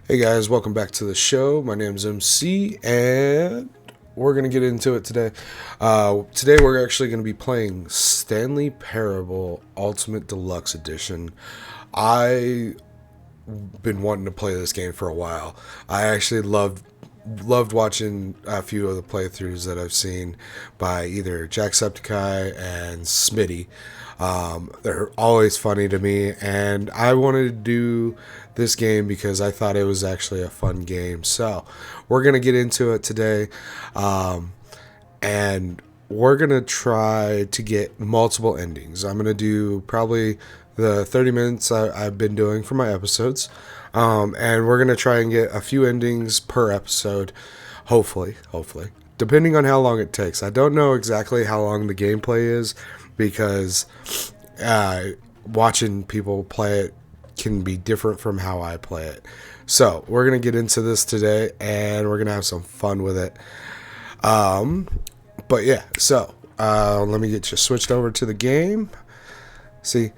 Hey guys, welcome back to the show. My name's MC, and we're gonna get into it today. Today we're actually gonna be playing Stanley Parable Ultimate Deluxe Edition. I've been wanting to play this game for a while. I actually loved watching a few of the playthroughs that I've seen by either Jacksepticeye and Smitty. They're always funny to me, and I wanted to do this game because I thought it was actually a fun game. So we're gonna get into it today, and we're gonna try to get multiple endings. I'm gonna do probably the 30 minutes I've been doing for my episodes, and we're gonna try and get a few endings per episode, hopefully, depending on how long it takes. I don't know exactly how long the gameplay is because watching people play it can be different from how I play it. So we're gonna get into this today, and we're gonna have some fun with it. But yeah, so let me get you switched over to the game. See,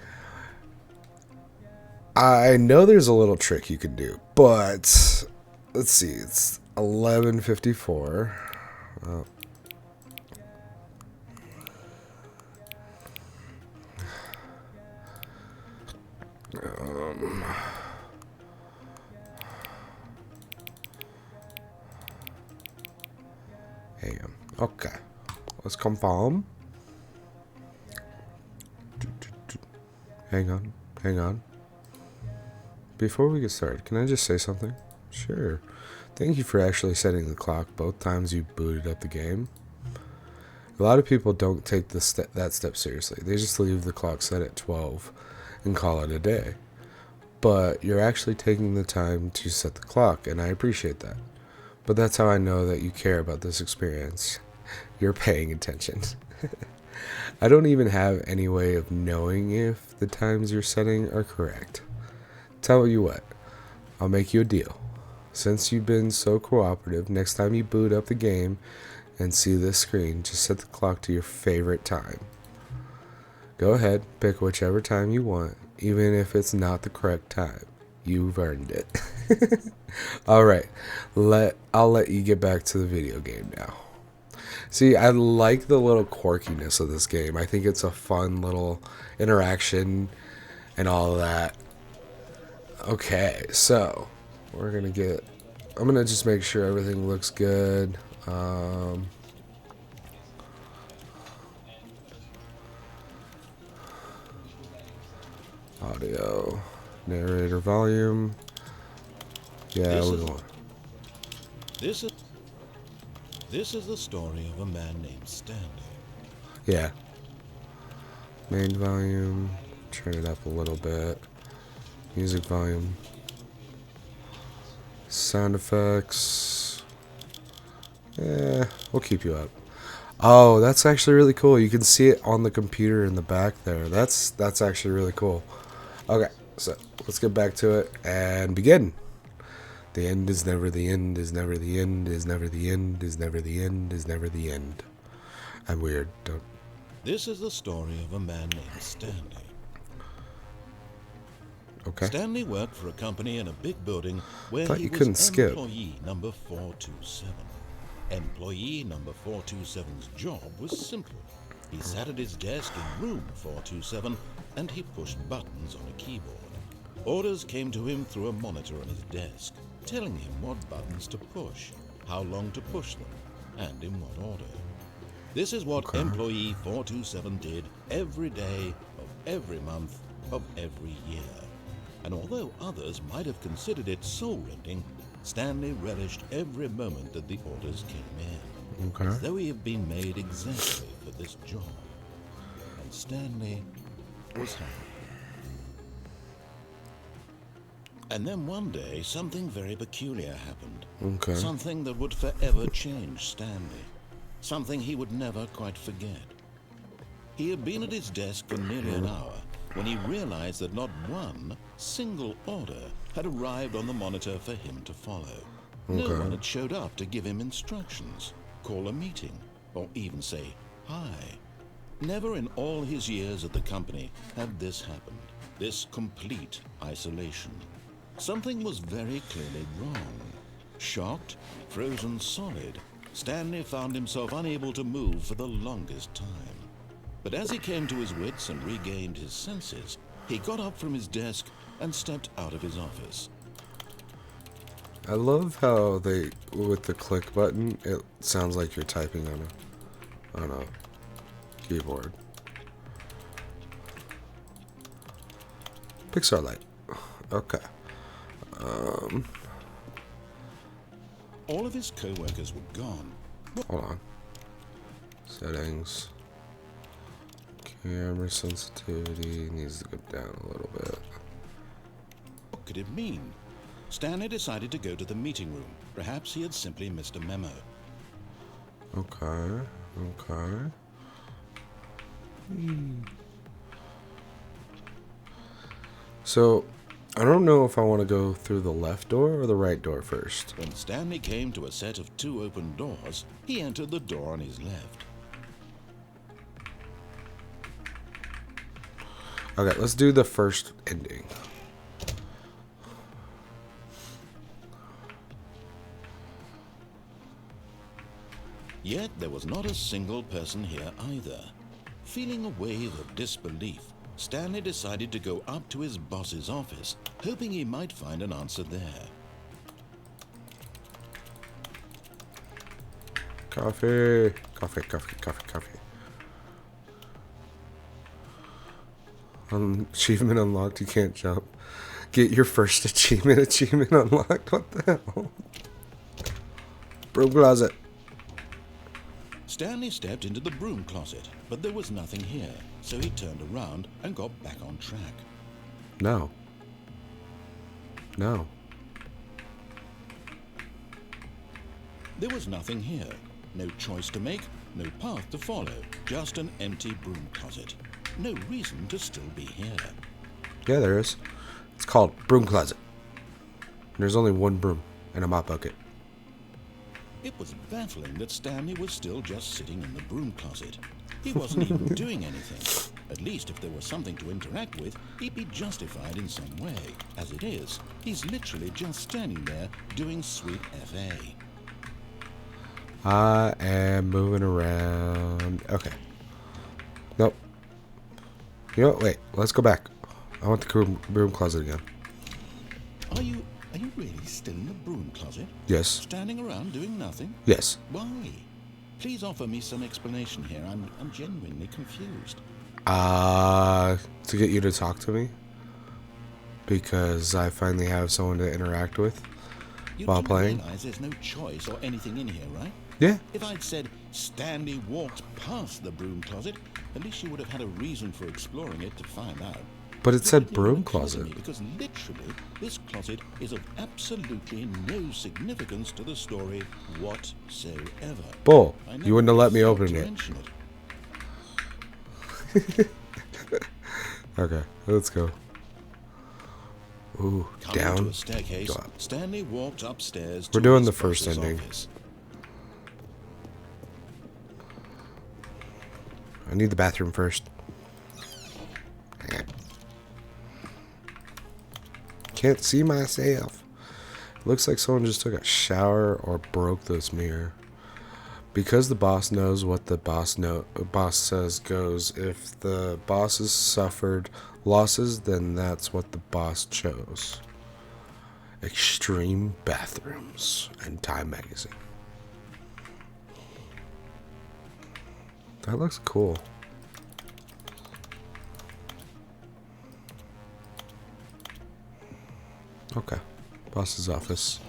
I know there's a little trick you can do, but let's see. It's 11:54. Oh. AM. Okay, let's confirm. Hang on. Before we get started, can I just say something? Sure. Thank you for actually setting the clock both times you booted up the game. A lot of people don't take that step seriously. They just leave the clock set at 12 and call it a day. But you're actually taking the time to set the clock, and I appreciate that. But that's how I know that you care about this experience. You're paying attention. I don't even have any way of knowing if the times you're setting are correct. Tell you what, I'll make you a deal. Since you've been so cooperative, next time you boot up the game and see this screen, just set the clock to your favorite time. Go ahead, pick whichever time you want, even if it's not the correct time. You've earned it. Alright, I'll let you get back to the video game now. See, I like the little quirkiness of this game. I think it's a fun little interaction and all of that. Okay, so I'm gonna just make sure everything looks good. Audio, narrator volume. Yeah, we're going. This is the story of a man named Stanley. Yeah. Main volume. Turn it up a little bit. Music volume. Sound effects. Yeah, we'll keep you up. Oh, that's actually really cool. You can see it on the computer in the back there. That's actually really cool. Okay, so let's get back to it and begin. The end is never the end, is never the end, is never the end, is never the end, is never the end. I'm weird. Don't. This is the story of a man named Stanley. Okay. Stanley worked for a company in a big building where Thought he you was couldn't skip. employee number 427. Employee number 427's job was simple. He sat at his desk in room 427 and he pushed buttons on a keyboard. Orders came to him through a monitor on his desk, telling him what buttons to push, how long to push them, and in what order. This is what Employee 427 did every day of every month of every year. And although others might have considered it soul-rending, Stanley relished every moment that the orders came in, as though he had been made exactly for this job. And Stanley was happy. And then one day, something very peculiar happened. Something that would forever change Stanley. Something he would never quite forget. He had been at his desk for nearly an hour when he realized that not one single order had arrived on the monitor for him to follow. No one had showed up to give him instructions, call a meeting, or even say hi. Never in all his years at the company had this happened, this complete isolation. Something was very clearly wrong. Shocked, frozen solid, Stanley found himself unable to move for the longest time. But as he came to his wits and regained his senses, he got up from his desk and stepped out of his office. I love how they, with the click button, it sounds like you're typing on a keyboard. Pixar light. Okay. All of his co-workers were gone. Hold on. Settings. Camera sensitivity needs to go down a little bit. What could it mean? Stanley decided to go to the meeting room. Perhaps he had simply missed a memo. Okay. So, I don't know if I want to go through the left door or the right door first. When Stanley came to a set of 2 open doors, he entered the door on his left. Okay, let's do the first ending. Yet there was not a single person here either. Feeling a wave of disbelief, Stanley decided to go up to his boss's office, hoping he might find an answer there. Coffee. Achievement unlocked, you can't jump. Get your first achievement unlocked. What the hell? Broom closet. Stanley stepped into the broom closet, but there was nothing here, so he turned around and got back on track. No. There was nothing here. No choice to make, no path to follow, just an empty broom closet. No reason to still be here. Yeah, there is. It's called broom closet. There's only one broom and a mop bucket. It was baffling that Stanley was still just sitting in the broom closet. He wasn't even doing anything. At least if there was something to interact with, he'd be justified in some way. As it is, he's literally just standing there doing sweet FA. I am moving around. Okay. Nope. You know what? Wait. Let's go back. I want the broom closet again. Are you really still in the broom closet? Yes. Standing around doing nothing? Yes. Why? Please offer me some explanation here. I'm genuinely confused. To get you to talk to me. Because I finally have someone to interact with while playing. You realize there's no choice or anything in here, right? Yeah. If I'd said Stanley walked past the broom closet, at least you would have had a reason for exploring it to find out. But it said didn't broom even occur to closet. me, because literally, this closet is of absolutely no significance to the story whatsoever. Bull, I never you wouldn't have let me thought open to it. mention Okay, let's go. Ooh, Coming down. to a staircase, Go up. Stanley walked upstairs. We're to doing his the first boss's ending. office. I need the bathroom first. Can't see myself. Looks like someone just took a shower or broke this mirror. Because the boss knows what the boss says goes. If the boss has suffered losses, then that's what the boss chose. Extreme bathrooms and Time magazine. That looks cool. Okay. Boss's office.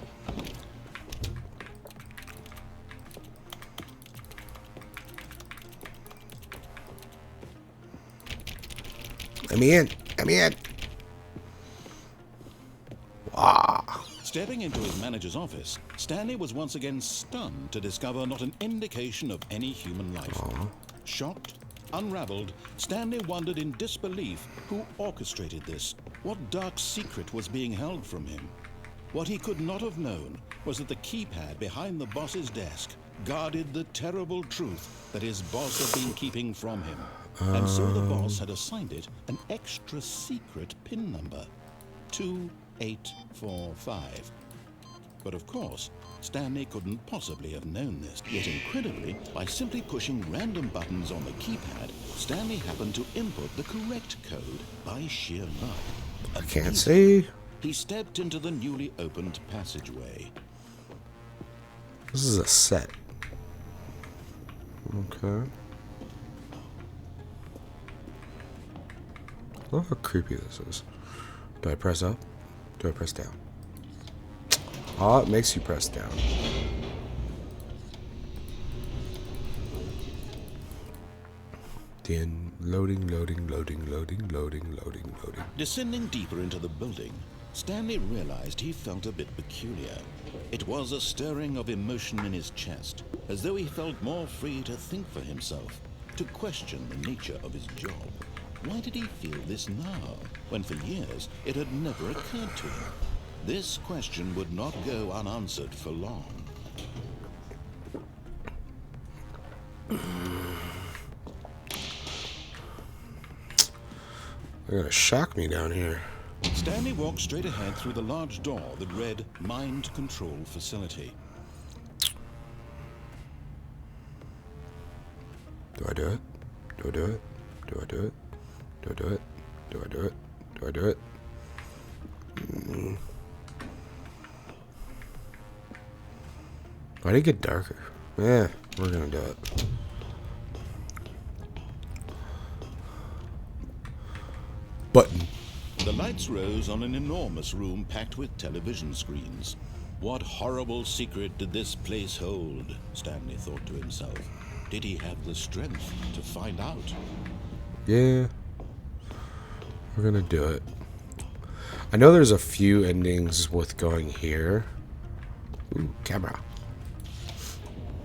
Let me in. Let me in. Wow. Stepping into his manager's office, Stanley was once again stunned to discover not an indication of any human life. Shocked, unraveled, Stanley wondered in disbelief who orchestrated this. What dark secret was being held from him? What he could not have known was that the keypad behind the boss's desk guarded the terrible truth that his boss had been keeping from him. And so the boss had assigned it an extra secret PIN number. 2 845. But of course, Stanley couldn't possibly have known this. Yet incredibly, by simply pushing random buttons on the keypad, Stanley happened to input the correct code by sheer luck. I can't see. He stepped into the newly opened passageway. This is a set. Okay. Look how creepy this is. Do I press up? Do I press down? Oh, it makes you press down. Then loading. Descending deeper into the building, Stanley realized he felt a bit peculiar. It was a stirring of emotion in his chest, as though he felt more free to think for himself, to question the nature of his job. Why did he feel this now, when for years it had never occurred to him? This question would not go unanswered for long. They're gonna shock me down here. Stanley walked straight ahead through the large door that read Mind Control Facility. Do I do it? Do I do it? Do I do it? Do I do it? Do I do it? Do I do it? Why did it get darker? Yeah, we're gonna do it. Button. The lights rose on an enormous room packed with television screens. What horrible secret did this place hold? Stanley thought to himself. Did he have the strength to find out? Yeah. We're gonna do it. I know there's a few endings with going here. Ooh, camera.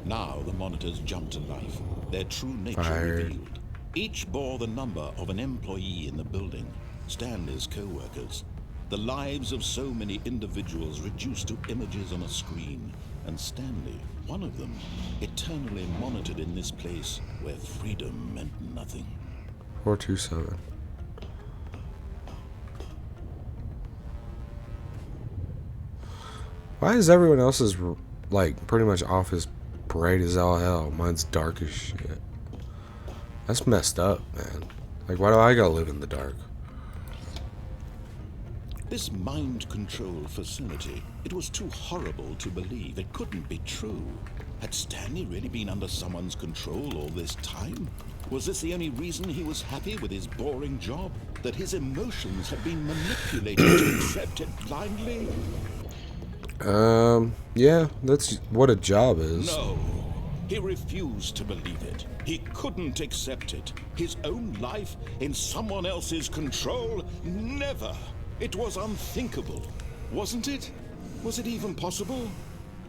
Now the monitors jumped to life, their true nature Fired. revealed. Each bore the number of an employee in the building, Stanley's co-workers. The lives of so many individuals reduced to images on a screen, and Stanley, one of them, eternally monitored in this place where freedom meant nothing. 427. Why is everyone else's like pretty much off as bright as all hell? Mine's dark as shit. That's messed up, man. Like, why do I gotta live in the dark? This mind control facility, it was too horrible to believe. It couldn't be true. Had Stanley really been under someone's control all this time? Was this the only reason he was happy with his boring job? That his emotions had been manipulated to accept it blindly? Yeah, that's what a job is. No, he refused to believe it. He couldn't accept it. His own life in someone else's control? Never. It was unthinkable, wasn't it? Was it even possible?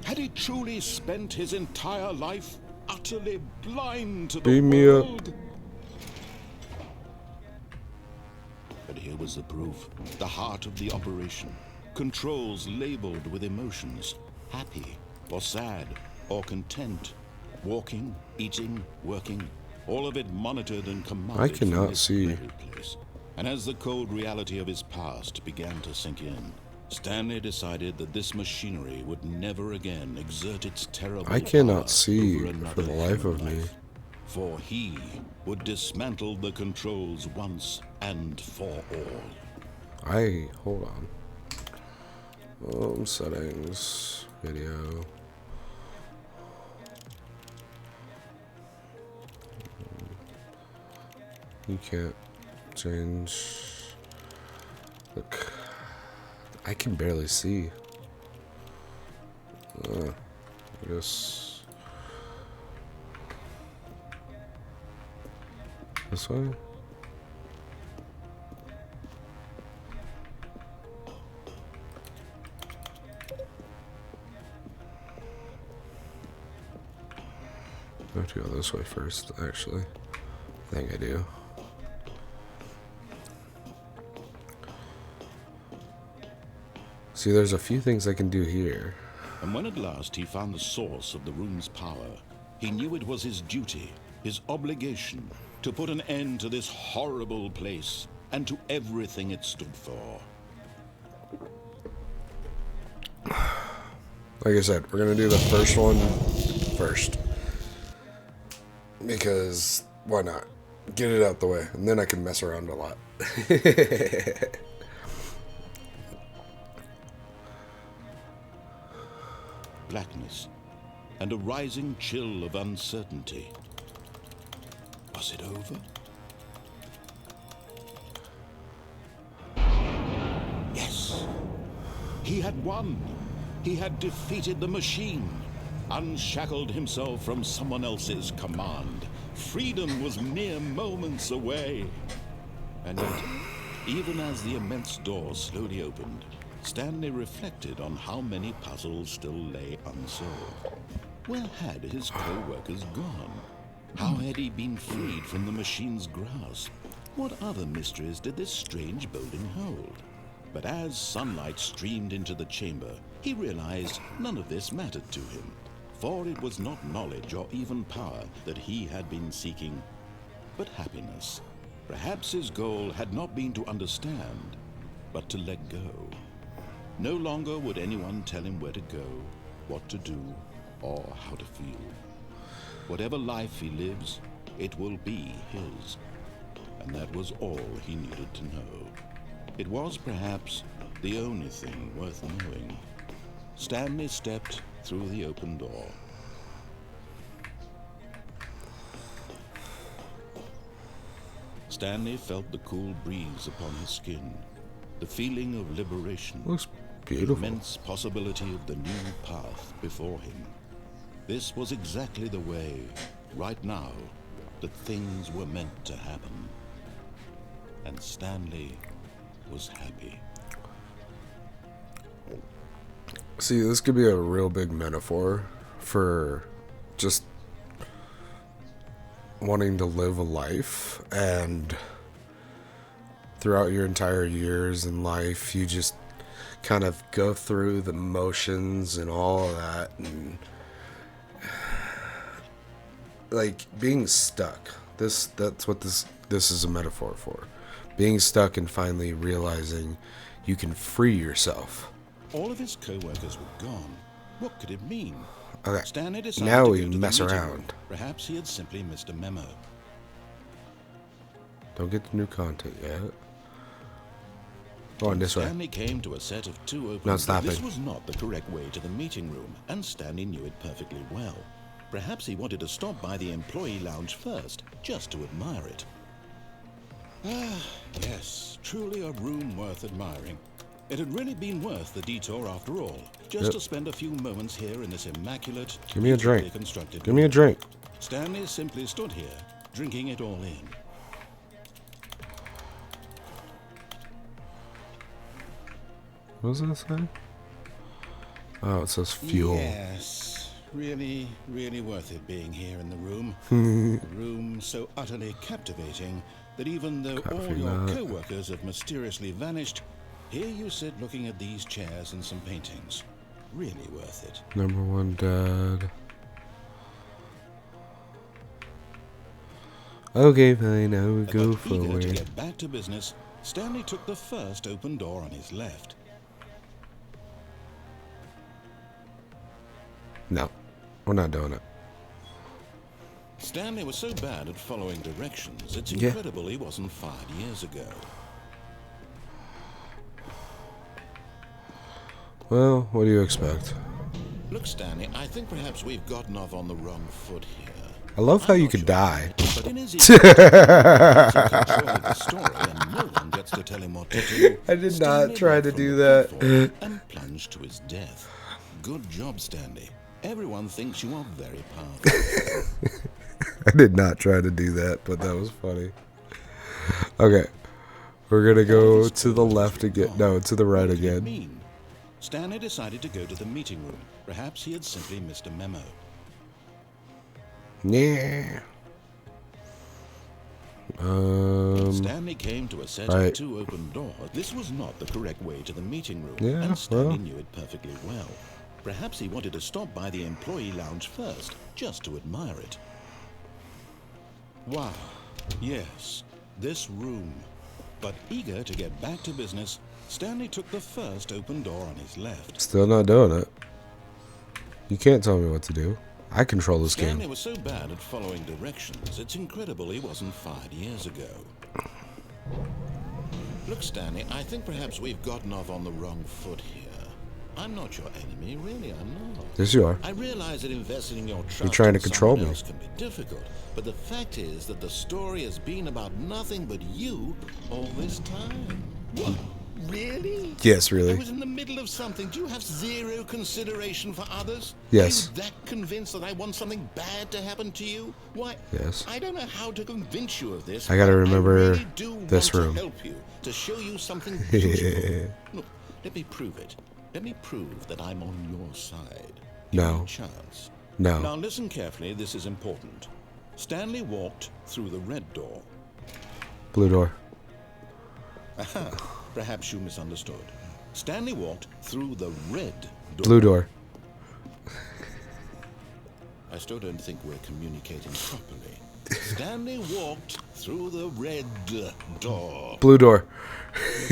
Had he truly spent his entire life utterly blind to the Beam me up. world? But here was the proof, the heart of the operation. Controls labeled with emotions, happy or sad or content, walking, eating, working, all of it monitored and commanded. I cannot from this see. very place. And as the cold reality of his past began to sink in, Stanley decided that this machinery would never again exert its terrible I cannot power see over for another the life human of me. life. For he would dismantle the controls once and for all. Hold on. Settings, video. You can't change. Look, I can barely see. I guess this way. I have to go this way first, actually. I think I do. See, there's a few things I can do here. And when at last he found the source of the room's power, he knew it was his duty, his obligation, to put an end to this horrible place and to everything it stood for. Like I said, we're gonna do the first one first. Because why not? Get it out the way, and then I can mess around a lot. Blackness and a rising chill of uncertainty. Was it over? Yes. He had won. He had defeated the machine, unshackled himself from someone else's command. Freedom was mere moments away. And yet, even as the immense door slowly opened, Stanley reflected on how many puzzles still lay unsolved. Where had his co-workers gone? How had he been freed from the machine's grasp? What other mysteries did this strange building hold? But as sunlight streamed into the chamber, he realized none of this mattered to him. For it was not knowledge or even power that he had been seeking, but happiness. Perhaps his goal had not been to understand, but to let go. No longer would anyone tell him where to go, what to do, or how to feel. Whatever life he lives, it will be his. And that was all he needed to know. It was perhaps the only thing worth knowing. Stanley stepped through the open door. Stanley felt the cool breeze upon his skin, the feeling of liberation, Looks the beautiful. immense possibility of the new path before him. This was exactly the way, right now, that things were meant to happen. And Stanley was happy. See, this could be a real big metaphor for just wanting to live a life, and throughout your entire years in life, you just kind of go through the motions and all of that, and like being stuck. That's what this is a metaphor for. Being stuck and finally realizing you can free yourself. All of his co-workers were gone. What could it mean? Okay, Stanley decided now to we go to the mess meeting around. room. Perhaps he had simply missed a memo. Don't get the new content yet. Going this way. Stanley came to a set of two open Not doors. stopping. This was not the correct way to the meeting room, and Stanley knew it perfectly well. Perhaps he wanted to stop by the employee lounge first, just to admire it. Ah, yes, truly a room worth admiring. It had really been worth the detour after all, just to spend a few moments here in this immaculate, Give me a beautifully drink. constructed Give me a room. drink. Stanley simply stood here, drinking it all in. What does that say? Oh, it says fuel. Yes, really, really worth it being here in the room. A room so utterly captivating that even though all Coffee your nut. co-workers have mysteriously vanished, here you sit looking at these chairs and some paintings. Really worth it. Number one dad. Okay, fine. I will go But eager to forward. get back to business, Stanley took the first open door on his left. No, we're not doing it. Stanley was so bad at following directions, it's Yeah. incredible he wasn't 5 years ago. Well, what do you expect? Look, Stanley, I think perhaps we've gotten off on the wrong foot here. I love how I'm you not could sure, die. But in his ego, he's in control of the story, and no one gets to tell him what to do. I did not Stanley try leapt to from do the that. platform and plunged to his death. Good job, Stanley. Everyone thinks you are very powerful. I did not try to do that, but that was funny. Okay, we're gonna go to the left again. No, to the right What did it again. mean? Stanley decided to go to the meeting room. Perhaps he had simply missed a memo. Yeah. Stanley came to a set right. of two open doors. This was not the correct way to the meeting room, Yeah, and Stanley well. knew it perfectly well. Perhaps he wanted to stop by the employee lounge first, just to admire it. Wow. Yes, this room. But eager to get back to business, Stanley took the first open door on his left. Still not doing it. You can't tell me what to do. I control this Stanley game. was so bad at following directions, it's incredible he wasn't fired years ago. Look, Stanley, I think perhaps we've gotten off on the wrong foot here. I'm not your enemy, really, I'm not. Yes, you are. I realize that investing in your trust You're trying to in control someone me. else can be difficult, but the fact is that the story has been about nothing but you all this time. What? Really? Yes, I really. was in the middle of something. Do you have zero consideration for others? Yes. Are you that convinced that I want something bad to happen to you? Why? Yes. I don't know how to convince you of this. I gotta but remember I really do this want room. to help you, to show you something beautiful. Look, let me prove it. Let me prove that I'm on your side. Give me No. a chance. No. Now listen carefully. This is important. Stanley walked through the red door. Blue door. Aha. Perhaps you misunderstood. Stanley walked through the red door. Blue door. I still don't think we're communicating properly. Stanley walked through the red door. Blue door.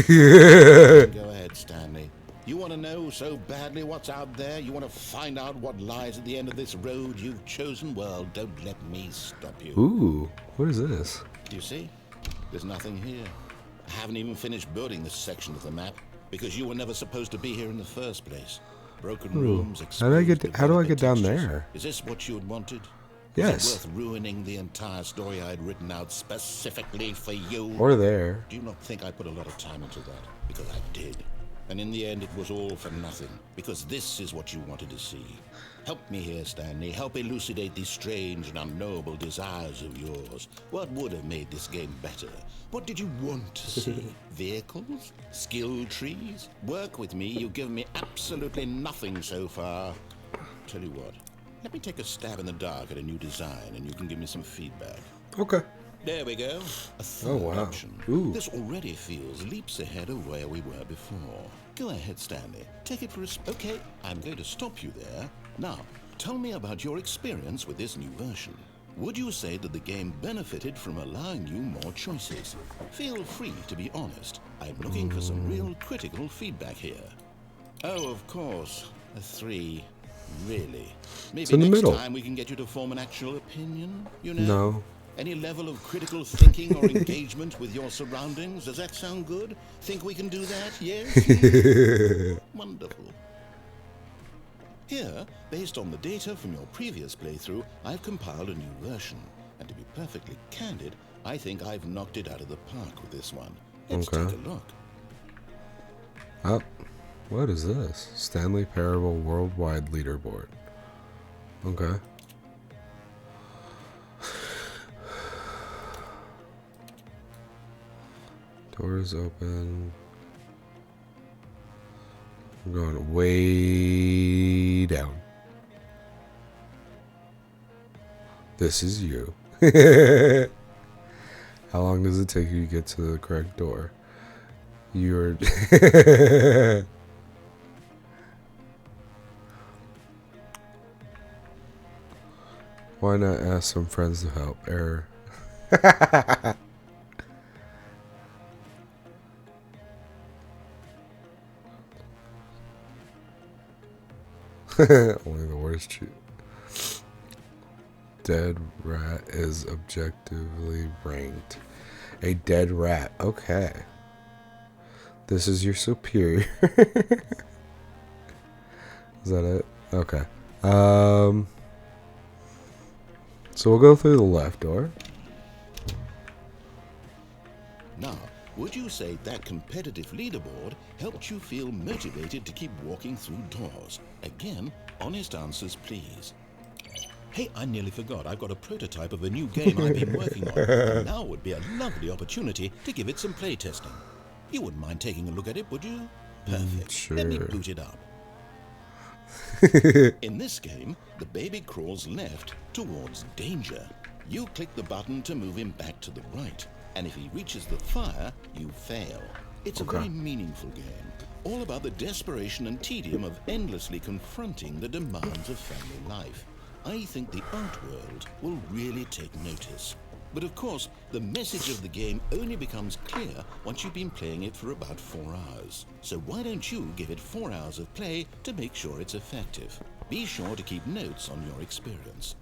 Go ahead, Stanley. You want to know so badly what's out there? You want to find out what lies at the end of this road you've chosen? Well, don't let me stop you. Ooh, what is this? Do you see? There's nothing here. I haven't even finished building this section of the map because you were never supposed to be here in the first place. Broken rooms. How do I get developer down textures. there? Is this what you had wanted? Yes. Was it worth ruining the entire story I'd written out specifically for you? Or there. Do you not think I put a lot of time into that? Because I did. And in the end, it was all for nothing. Because this is what you wanted to see. Help me here, Stanley. Help elucidate these strange and unknowable desires of yours. What would have made this game better? What did you want to see? Vehicles? Skill trees? Work with me. You've given me absolutely nothing so far. Tell you what. Let me take a stab in the dark at a new design, and you can give me some feedback. Okay. There we go. A third wow. option. Ooh. This already feels leaps ahead of where we were before. Go ahead, Stanley. Take it for a Okay, I'm going to stop you there. Now, tell me about your experience with this new version. Would you say that the game benefited from allowing you more choices? Feel free to be honest. I'm looking for some real critical feedback here. Oh, of course. A 3. Really? Maybe in the next middle. time we can get you to form an actual opinion, you know? No. Any level of critical thinking or engagement with your surroundings? Does that sound good? Think we can do that? Yes? Wonderful. Here, based on the data from your previous playthrough, I've compiled a new version. And to be perfectly candid, I think I've knocked it out of the park with this one. Let's Okay. take a look. Oh, what is this? Stanley Parable Worldwide Leaderboard. Okay. Doors open. I'm going way down. This is you. How long does it take you to get to the correct door? You're... Why not ask some friends to help? Error. Only the worst shoot. Dead rat is objectively ranked. A dead rat. Okay. This is your superior. Is that it? Okay. So we'll go through the left door. Now, would you say that competitive leaderboard helped you feel motivated to keep walking through doors? Again, honest answers, please. Hey, I nearly forgot. I've got a prototype of a new game I've been working on. And now would be a lovely opportunity to give it some play testing. You wouldn't mind taking a look at it, would you? Perfect. Sure. Let me boot it up. In this game, the baby crawls left towards danger. You click the button to move him back to the right. And if he reaches the fire, you fail. It's a very meaningful game. All about the desperation and tedium of endlessly confronting the demands of family life. I think the art world will really take notice. But of course, the message of the game only becomes clear once you've been playing it for about 4 hours. So why don't you give it 4 hours of play to make sure it's effective? Be sure to keep notes on your experience.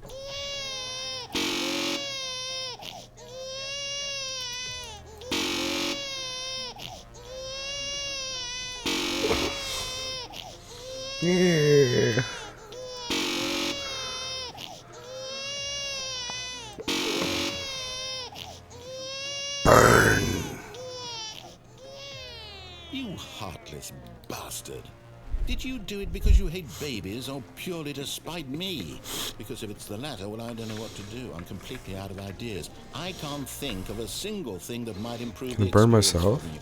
Yeah. Burn. You heartless bastard. Did you do it because you hate babies or purely to spite me? Because if it's the latter, well, I don't know what to do. I'm completely out of ideas. I can't think of a single thing that might improve Can I the burn experience myself? for you.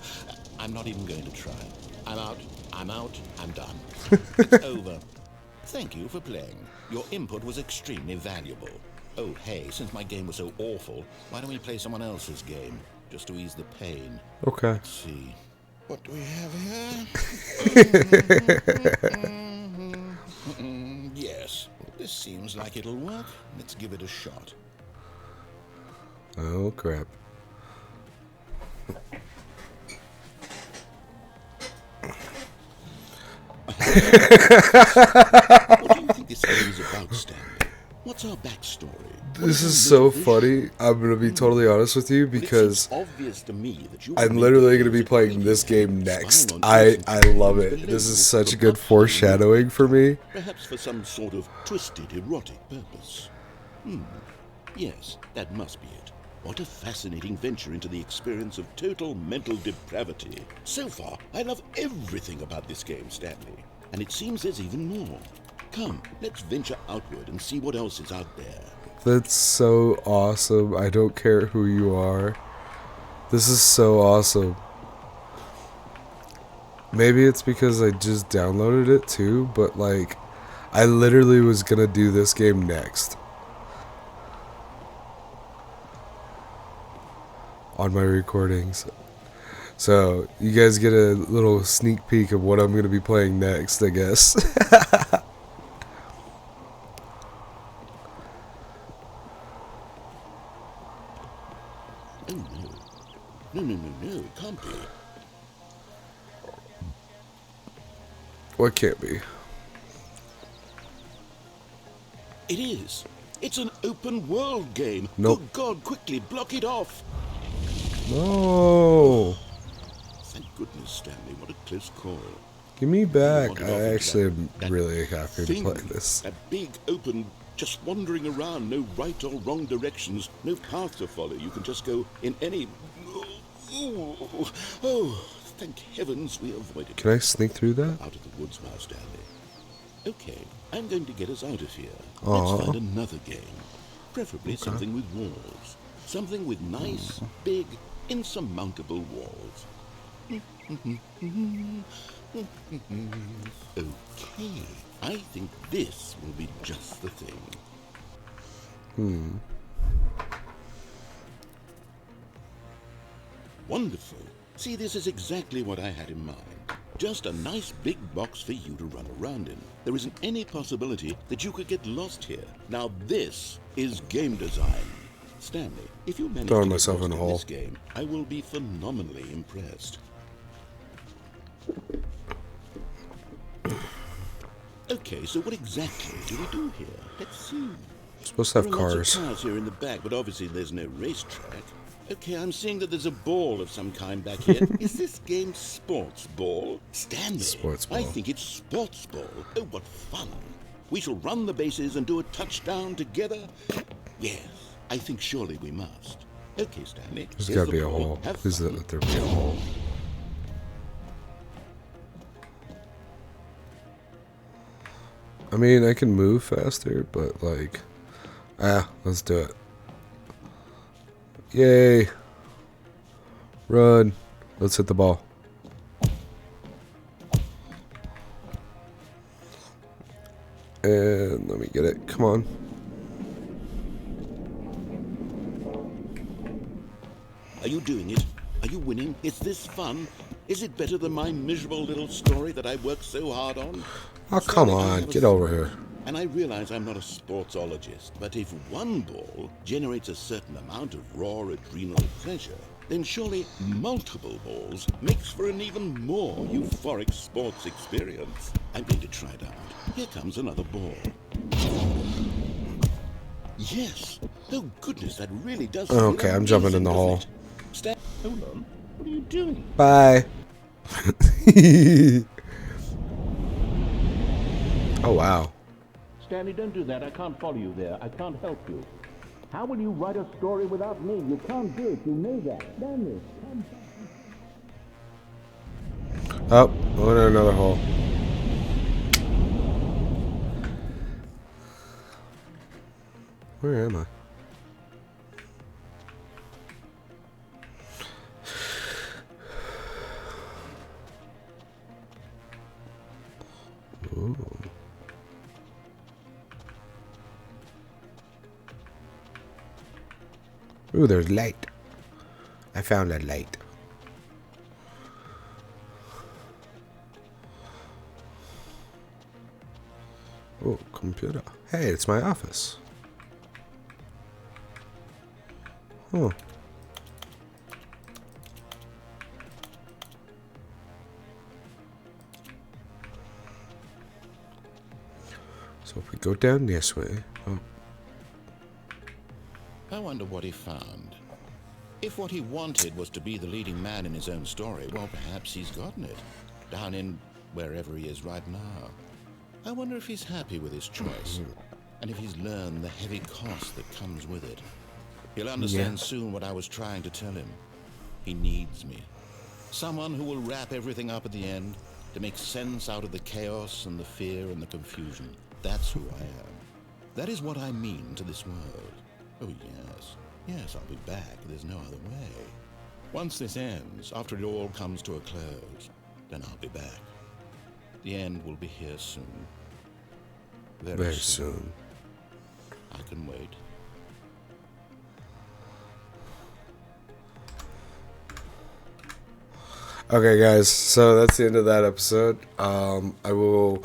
I'm not even going to try. I'm out. I'm out. I'm done. It's over. Thank you for playing. Your input was extremely valuable. Oh, hey, since my game was so awful, why don't we play someone else's game? Just to ease the pain. Okay. Let's see. What do we have here? Yes, this seems like it'll work. Let's give it a shot. Oh, crap. What do you think this game is about, Stanley? What's our backstory? This is so funny. I'm going to be totally honest with you because obvious to me that you I'm literally going to be playing this game next. I love it. This is such good foreshadowing for me. Perhaps for some sort of twisted erotic purpose. Yes, that must be it. What a fascinating venture into the experience of total mental depravity. So far, I love everything about this game, Stanley. And it seems there's even more. Come, let's venture outward and see what else is out there. That's so awesome. I don't care who you are. This is so awesome. Maybe it's because I just downloaded it too, but like, I literally was gonna do this game next on my recordings. So you guys get a little sneak peek of what I'm gonna be playing next, I guess. Oh no. No, it can't be. What can't be? It is. It's an open world game. Nope. Good God, quickly block it off. No. Thank goodness, Stanley. What a close call. Give me back. You want it I off actually into am that really happy to thing, play this. That big, open, just wandering around, no right or wrong directions, no path to follow. You can just go in any... Oh, thank heavens we avoided it. Can I sneak through that? Out of the woods now, Stanley. Okay, I'm going to get us out of here. Aw. Let's find another game. Preferably something with walls. Something with nice, big, insurmountable walls. Okay, I think this will be just the thing. Wonderful. See, this is exactly what I had in mind. Just a nice big box for you to run around in. There isn't any possibility that you could get lost here. Now this is game design. Stanley, if you manage Throwing to get myself lost in a in hole. this game, I will be phenomenally impressed. Okay, so what exactly do we do here? Let's see. Supposed to have There are lots cars. of cars here in the back, but obviously there's no racetrack. Okay, I'm seeing that there's a ball of some kind back here. Is this game sports ball? Stanley, Sports ball. I think it's sports ball. Oh, what fun. We shall run the bases and do a touchdown together. Yes, I think surely we must. Okay, Stanley. There's here's gotta the be a ball. hole. Have Please fun. let there be a hole. I mean, I can move faster, but like, let's do it. Yay. Run. Let's hit the ball. And let me get it. Come on. Are you doing it? Are you winning? Is this fun? Is it better than my miserable little story that I worked so hard on? Oh, come on. Get over here. And I realize I'm not a sportsologist, but if one ball generates a certain amount of raw adrenal pleasure, then surely multiple balls makes for an even more euphoric sports experience. I'm going to try it out. Here comes another ball. Yes. Oh goodness, that really does feel Okay, I'm jumping in amazing, the doesn't hole. it? Hold on. What are you doing? Bye. Oh, wow. Stanley, don't do that. I can't follow you there. I can't help you. How will you write a story without me? You can't do it. You know that. Stanley, come back. Oh, going in another hole. Where am I? Ooh. Ooh, there's light. I found a light. Oh, computer. Hey, it's my office. Oh. So if we go down this way. Oh. I wonder what he found. If what he wanted was to be the leading man in his own story, well, perhaps he's gotten it. Down in wherever he is right now. I wonder if he's happy with his choice. And if he's learned the heavy cost that comes with it. He'll understand soon what I was trying to tell him. He needs me. Someone who will wrap everything up at the end to make sense out of the chaos and the fear and the confusion. That's who I am. That is what I mean to this world. Oh, yes. Yes, I'll be back. There's no other way. Once this ends, after it all comes to a close, then I'll be back. The end will be here soon. Very soon. I can wait. Okay, guys. So that's the end of that episode. I will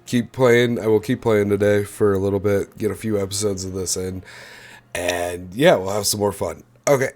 keep playing. I will keep playing today for a little bit. Get a few episodes of this in, and yeah, we'll have some more fun. Okay.